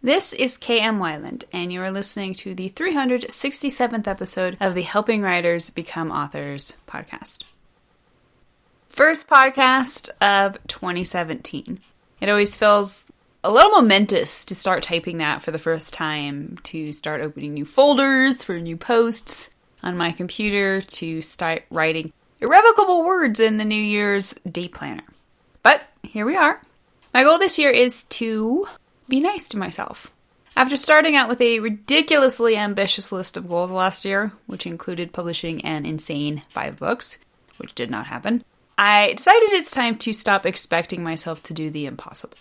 This is KM Weiland, and you are listening to the 367th episode of the Helping Writers Become Authors podcast. First podcast of 2017. It always feels a little momentous to start typing that for the first time, to start opening new folders for new posts on my computer, to start writing irrevocable words in the New Year's date planner. But here we are. My goal this year is to be nice to myself. After starting out with a ridiculously ambitious list of goals last year, which included publishing an insane 5 books, which did not happen, I decided it's time to stop expecting myself to do the impossible.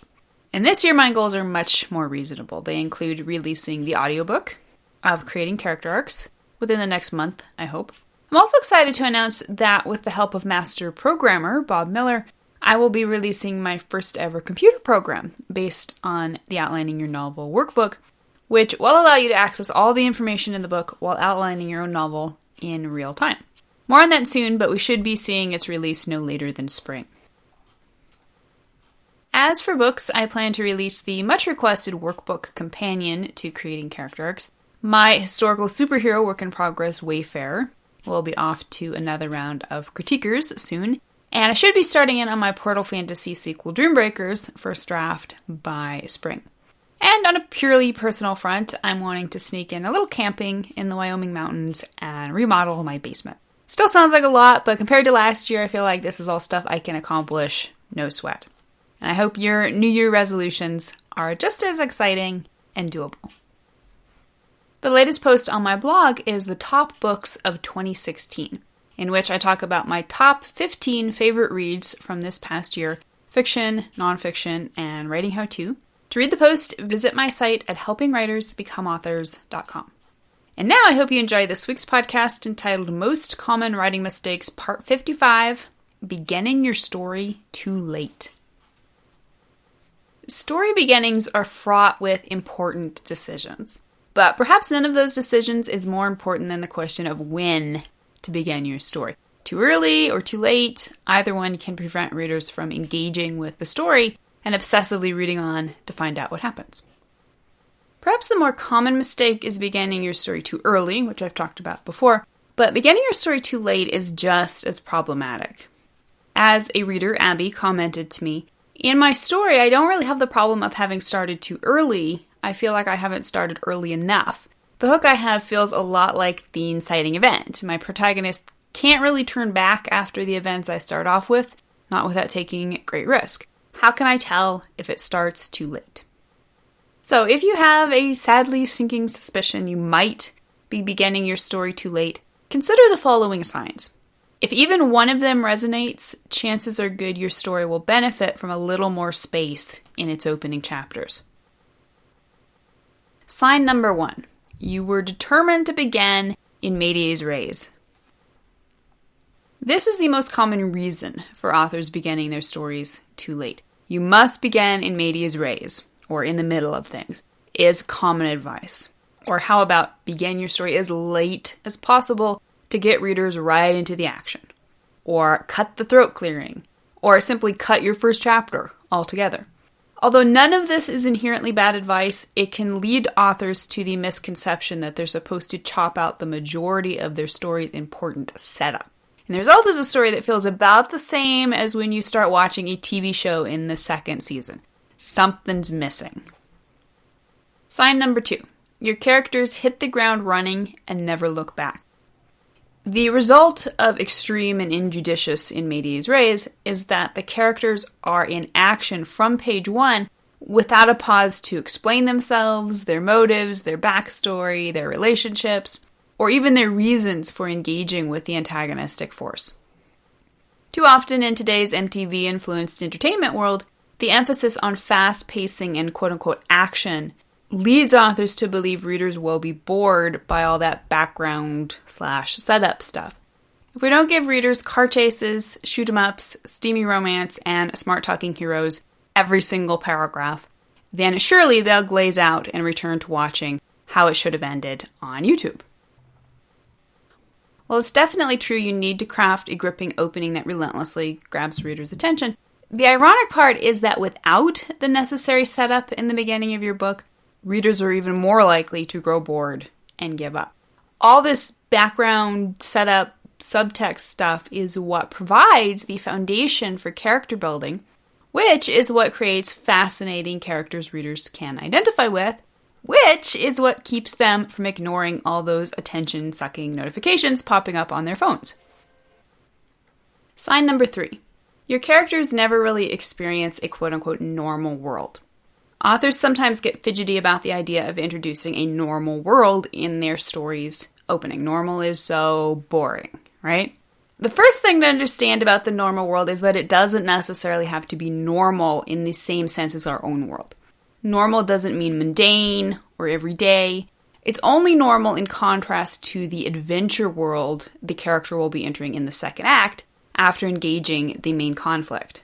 And this year my goals are much more reasonable. They include releasing the audiobook of Creating Character Arcs within the next month, I hope. I'm also excited to announce that with the help of master programmer Bob Miller, I will be releasing my first ever computer program based on the Outlining Your Novel workbook, which will allow you to access all the information in the book while outlining your own novel in real time. More on that soon, but we should be seeing its release no later than spring. As for books, I plan to release the much requested workbook companion to Creating Character Arcs. My historical superhero work in progress, Wayfarer, will be off to another round of critiquers soon. And I should be starting in on my Portal Fantasy sequel, Dreambreakers, first draft by spring. And on a purely personal front, I'm wanting to sneak in a little camping in the Wyoming mountains and remodel my basement. Still sounds like a lot, but compared to last year, I feel like this is all stuff I can accomplish, no sweat. And I hope your New Year resolutions are just as exciting and doable. The latest post on my blog is the top books of 2016. In which I talk about my top 15 favorite reads from this past year, fiction, nonfiction, and writing how-to. To read the post, visit my site at helpingwritersbecomeauthors.com. And now I hope you enjoy this week's podcast entitled Most Common Writing Mistakes, Part 55, Beginning Your Story Too Late. Story beginnings are fraught with important decisions, but perhaps none of those decisions is more important than the question of when to begin your story. Too early or too late, either one can prevent readers from engaging with the story and obsessively reading on to find out what happens. Perhaps the more common mistake is beginning your story too early, which I've talked about before, but beginning your story too late is just as problematic. As a reader, Abby, commented to me, "In my story, I don't really have the problem of having started too early. I feel like I haven't started early enough. The hook I have feels a lot like the inciting event. My protagonist can't really turn back after the events I start off with, not without taking great risk. How can I tell if it starts too late?" So if you have a sadly sinking suspicion you might be beginning your story too late, consider the following signs. If even one of them resonates, chances are good your story will benefit from a little more space in its opening chapters. Sign number 1. You were determined to begin in Medias Res. This is the most common reason for authors beginning their stories too late. You must begin in Medias Res, or in the middle of things, is common advice. Or how about begin your story as late as possible to get readers right into the action? Or cut the throat clearing, or simply cut your first chapter altogether. Although none of this is inherently bad advice, it can lead authors to the misconception that they're supposed to chop out the majority of their story's important setup. And the result is a story that feels about the same as when you start watching a TV show in the second season. Something's missing. Sign number 2. Your characters hit the ground running and never look back. The result of extreme and injudicious in Medias Res is that the characters are in action from page 1 without a pause to explain themselves, their motives, their backstory, their relationships, or even their reasons for engaging with the antagonistic force. Too often in today's MTV-influenced entertainment world, the emphasis on fast pacing and quote-unquote action leads authors to believe readers will be bored by all that background/setup stuff. If we don't give readers car chases, shoot-em-ups, steamy romance, and smart-talking heroes every single paragraph, then surely they'll glaze out and return to watching How It Should Have Ended on YouTube. While it's definitely true you need to craft a gripping opening that relentlessly grabs readers' attention, the ironic part is that without the necessary setup in the beginning of your book, readers are even more likely to grow bored and give up. All this background setup, subtext stuff is what provides the foundation for character building, which is what creates fascinating characters readers can identify with, which is what keeps them from ignoring all those attention-sucking notifications popping up on their phones. Sign number 3. Your characters never really experience a quote-unquote normal world. Authors sometimes get fidgety about the idea of introducing a normal world in their story's opening. Normal is so boring, right? The first thing to understand about the normal world is that it doesn't necessarily have to be normal in the same sense as our own world. Normal doesn't mean mundane or everyday. It's only normal in contrast to the adventure world the character will be entering in the second act after engaging the main conflict.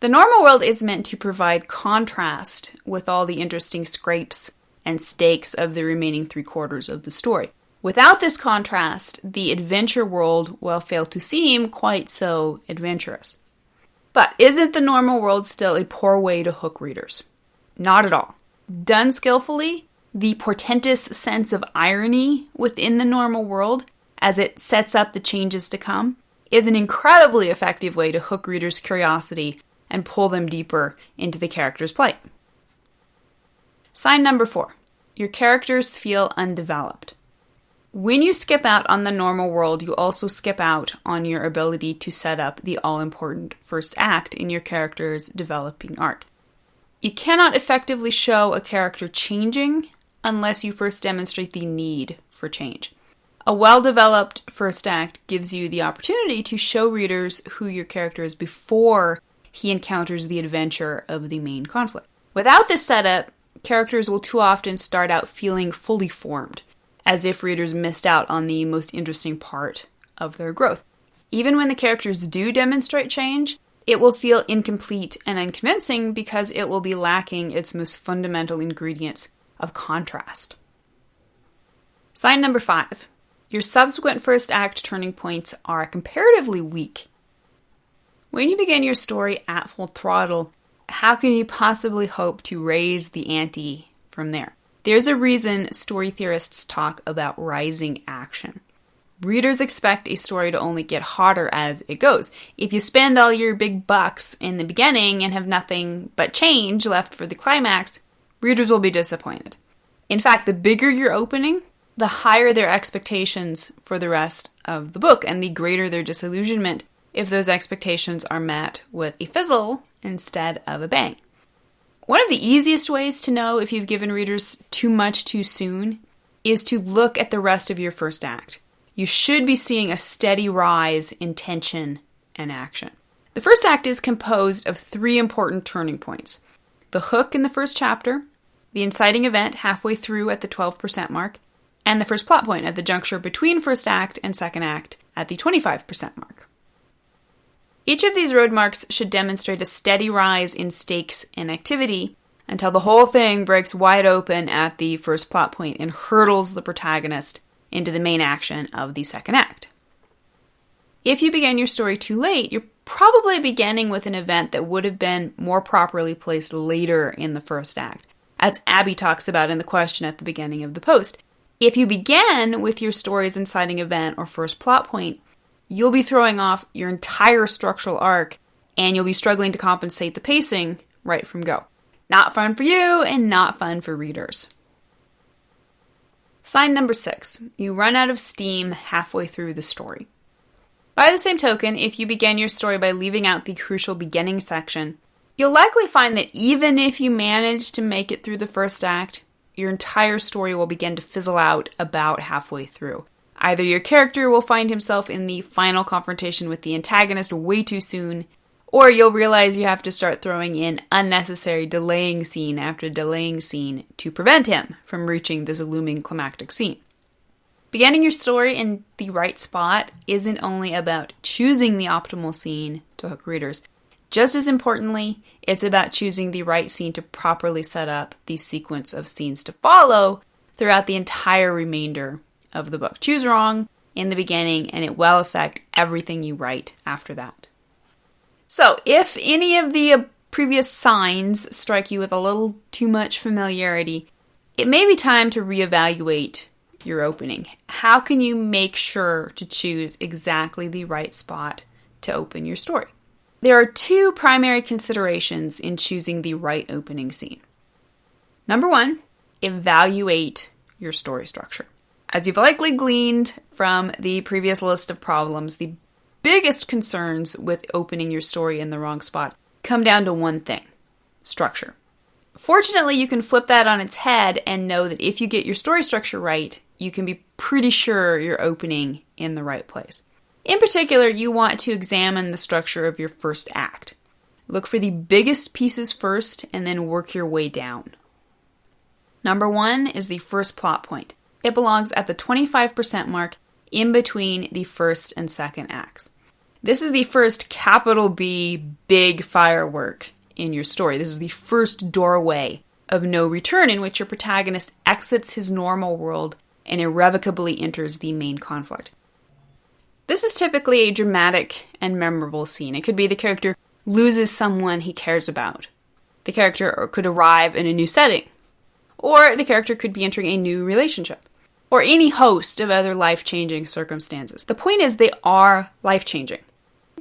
The normal world is meant to provide contrast with all the interesting scrapes and stakes of the remaining 3/4 of the story. Without this contrast, the adventure world will fail to seem quite so adventurous. But isn't the normal world still a poor way to hook readers? Not at all. Done skillfully, the portentous sense of irony within the normal world, as it sets up the changes to come, is an incredibly effective way to hook readers' curiosity and pull them deeper into the character's plight. Sign number 4. Your characters feel undeveloped. When you skip out on the normal world, you also skip out on your ability to set up the all-important first act in your character's developing arc. You cannot effectively show a character changing unless you first demonstrate the need for change. A well-developed first act gives you the opportunity to show readers who your character is before he encounters the adventure of the main conflict. Without this setup, characters will too often start out feeling fully formed, as if readers missed out on the most interesting part of their growth. Even when the characters do demonstrate change, it will feel incomplete and unconvincing because it will be lacking its most fundamental ingredients of contrast. Sign number 5. Your subsequent first act turning points are comparatively weak. When you begin your story at full throttle, how can you possibly hope to raise the ante from there? There's a reason story theorists talk about rising action. Readers expect a story to only get hotter as it goes. If you spend all your big bucks in the beginning and have nothing but change left for the climax, readers will be disappointed. In fact, the bigger your opening, the higher their expectations for the rest of the book, and the greater their disillusionment if those expectations are met with a fizzle instead of a bang. One of the easiest ways to know if you've given readers too much too soon is to look at the rest of your first act. You should be seeing a steady rise in tension and action. The first act is composed of 3 important turning points: the hook in the first chapter, the inciting event halfway through at the 12% mark, and the first plot point at the juncture between first act and second act at the 25% mark. Each of these road marks should demonstrate a steady rise in stakes and activity until the whole thing breaks wide open at the first plot point and hurtles the protagonist into the main action of the second act. If you begin your story too late, you're probably beginning with an event that would have been more properly placed later in the first act, as Abby talks about in the question at the beginning of the post. If you begin with your story's inciting event or first plot point, you'll be throwing off your entire structural arc, and you'll be struggling to compensate the pacing right from go. Not fun for you, and not fun for readers. Sign number 6. You run out of steam halfway through the story. By the same token, if you begin your story by leaving out the crucial beginning section, you'll likely find that even if you manage to make it through the first act, your entire story will begin to fizzle out about halfway through. Either your character will find himself in the final confrontation with the antagonist way too soon, or you'll realize you have to start throwing in unnecessary delaying scene after delaying scene to prevent him from reaching this looming climactic scene. Beginning your story in the right spot isn't only about choosing the optimal scene to hook readers. Just as importantly, it's about choosing the right scene to properly set up the sequence of scenes to follow throughout the entire remainder of the book. Choose wrong in the beginning, and it will affect everything you write after that. So, if any of the previous signs strike you with a little too much familiarity, it may be time to reevaluate your opening. How can you make sure to choose exactly the right spot to open your story? There are two primary considerations in choosing the right opening scene. Number one, evaluate your story structure. As you've likely gleaned from the previous list of problems, the biggest concerns with opening your story in the wrong spot come down to one thing: structure. Fortunately, you can flip that on its head and know that if you get your story structure right, you can be pretty sure you're opening in the right place. In particular, you want to examine the structure of your first act. Look for the biggest pieces first and then work your way down. Number one is the first plot point. It belongs at the 25% mark in between the first and second acts. This is the first capital B big firework in your story. This is the first doorway of no return in which your protagonist exits his normal world and irrevocably enters the main conflict. This is typically a dramatic and memorable scene. It could be the character loses someone he cares about. The character could arrive in a new setting. Or the character could be entering a new relationship. Or any host of other life-changing circumstances. The point is they are life-changing.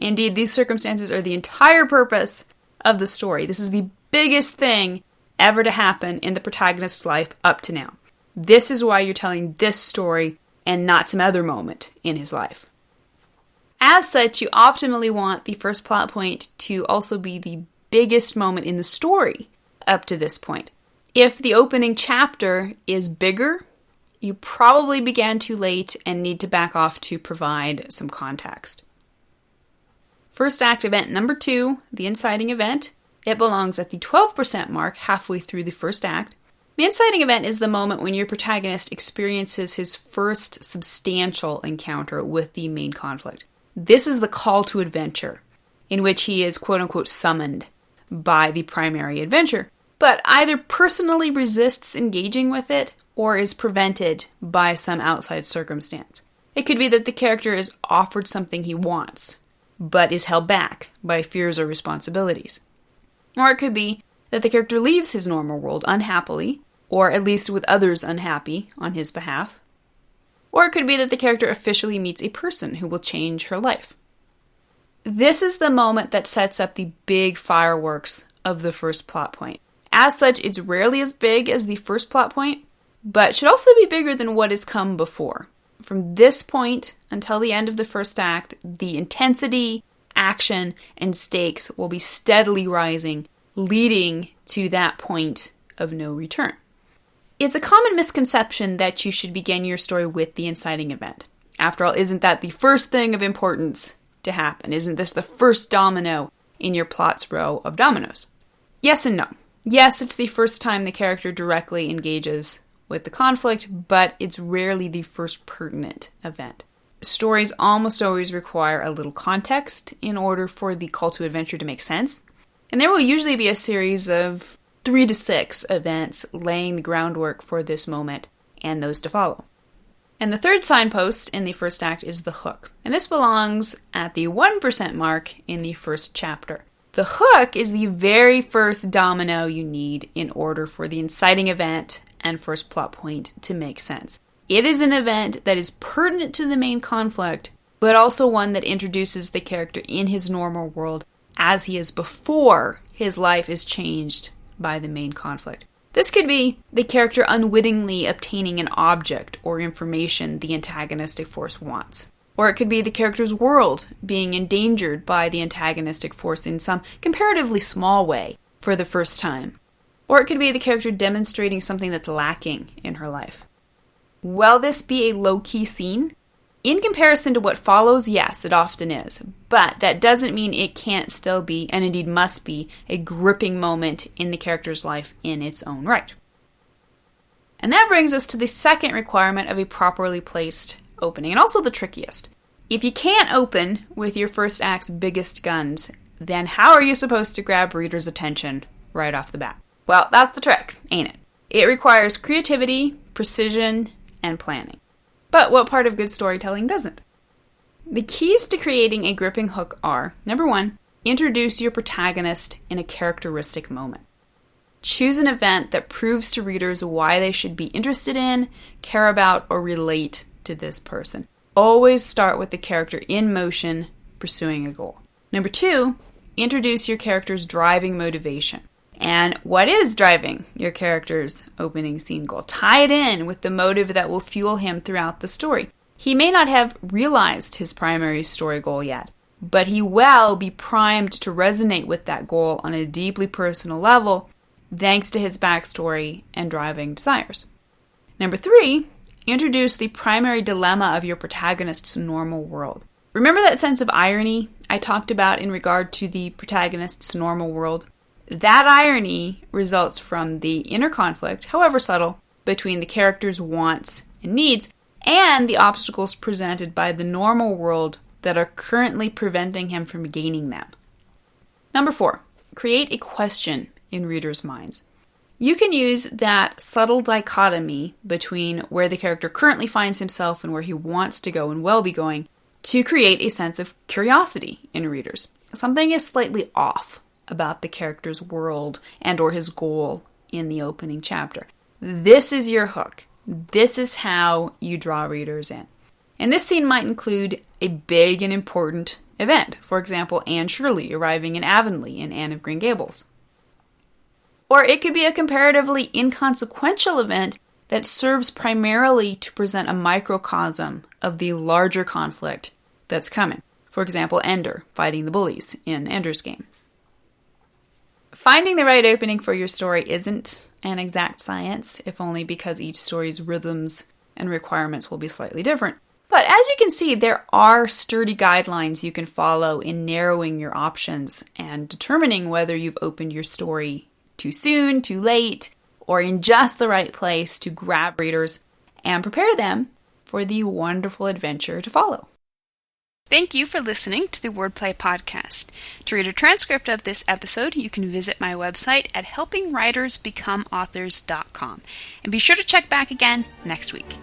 Indeed, these circumstances are the entire purpose of the story. This is the biggest thing ever to happen in the protagonist's life up to now. This is why you're telling this story and not some other moment in his life. As such, you optimally want the first plot point to also be the biggest moment in the story up to this point. If the opening chapter is bigger, you probably began too late and need to back off to provide some context. First act event number 2, the inciting event. It belongs at the 12% mark halfway through the first act. The inciting event is the moment when your protagonist experiences his first substantial encounter with the main conflict. This is the call to adventure, in which he is quote-unquote summoned by the primary adventure, but either personally resists engaging with it or is prevented by some outside circumstance. It could be that the character is offered something he wants, but is held back by fears or responsibilities. Or it could be that the character leaves his normal world unhappily, or at least with others unhappy on his behalf. Or it could be that the character officially meets a person who will change her life. This is the moment that sets up the big fireworks of the first plot point. As such, it's rarely as big as the first plot point, but should also be bigger than what has come before. From this point until the end of the first act, the intensity, action, and stakes will be steadily rising, leading to that point of no return. It's a common misconception that you should begin your story with the inciting event. After all, isn't that the first thing of importance to happen? Isn't this the first domino in your plot's row of dominoes? Yes and no. Yes, it's the first time the character directly engages with the conflict, but it's rarely the first pertinent event. Stories almost always require a little context in order for the call to adventure to make sense. And there will usually be a series of 3 to 6 events laying the groundwork for this moment and those to follow. And the third signpost in the first act is the hook. And this belongs at the 1% mark in the first chapter. The hook is the very first domino you need in order for the inciting event and first plot point to make sense. It is an event that is pertinent to the main conflict, but also one that introduces the character in his normal world as he is before his life is changed by the main conflict. This could be the character unwittingly obtaining an object or information the antagonistic force wants. Or it could be the character's world being endangered by the antagonistic force in some comparatively small way for the first time. Or it could be the character demonstrating something that's lacking in her life. Will this be a low-key scene? In comparison to what follows, yes, it often is. But that doesn't mean it can't still be, and indeed must be, a gripping moment in the character's life in its own right. And that brings us to the second requirement of a properly placed opening, and also the trickiest. If you can't open with your first act's biggest guns, then how are you supposed to grab readers' attention right off the bat? Well, that's the trick, ain't it? It requires creativity, precision, and planning. But what part of good storytelling doesn't? The keys to creating a gripping hook are, number 1, introduce your protagonist in a characteristic moment. Choose an event that proves to readers why they should be interested in, care about, or relate to this person. Always start with the character in motion, pursuing a goal. Number 2, introduce your character's driving motivation. And what is driving your character's opening scene goal? Tie it in with the motive that will fuel him throughout the story. He may not have realized his primary story goal yet, but he will be primed to resonate with that goal on a deeply personal level thanks to his backstory and driving desires. Number 3, introduce the primary dilemma of your protagonist's normal world. Remember that sense of irony I talked about in regard to the protagonist's normal world? That irony results from the inner conflict, however subtle, between the character's wants and needs and the obstacles presented by the normal world that are currently preventing him from gaining them. Number 4, create a question in readers' minds. You can use that subtle dichotomy between where the character currently finds himself and where he wants to go and will be going to create a sense of curiosity in readers. Something is slightly off about the character's world and or his goal in the opening chapter. This is your hook. This is how you draw readers in. And this scene might include a big and important event. For example, Anne Shirley arriving in Avonlea in Anne of Green Gables. Or it could be a comparatively inconsequential event that serves primarily to present a microcosm of the larger conflict that's coming. For example, Ender fighting the bullies in Ender's Game. Finding the right opening for your story isn't an exact science, if only because each story's rhythms and requirements will be slightly different. But as you can see, there are sturdy guidelines you can follow in narrowing your options and determining whether you've opened your story too soon, too late, or in just the right place to grab readers and prepare them for the wonderful adventure to follow. Thank you for listening to the Wordplay Podcast. To read a transcript of this episode, you can visit my website at helpingwritersbecomeauthors.com. And be sure to check back again next week.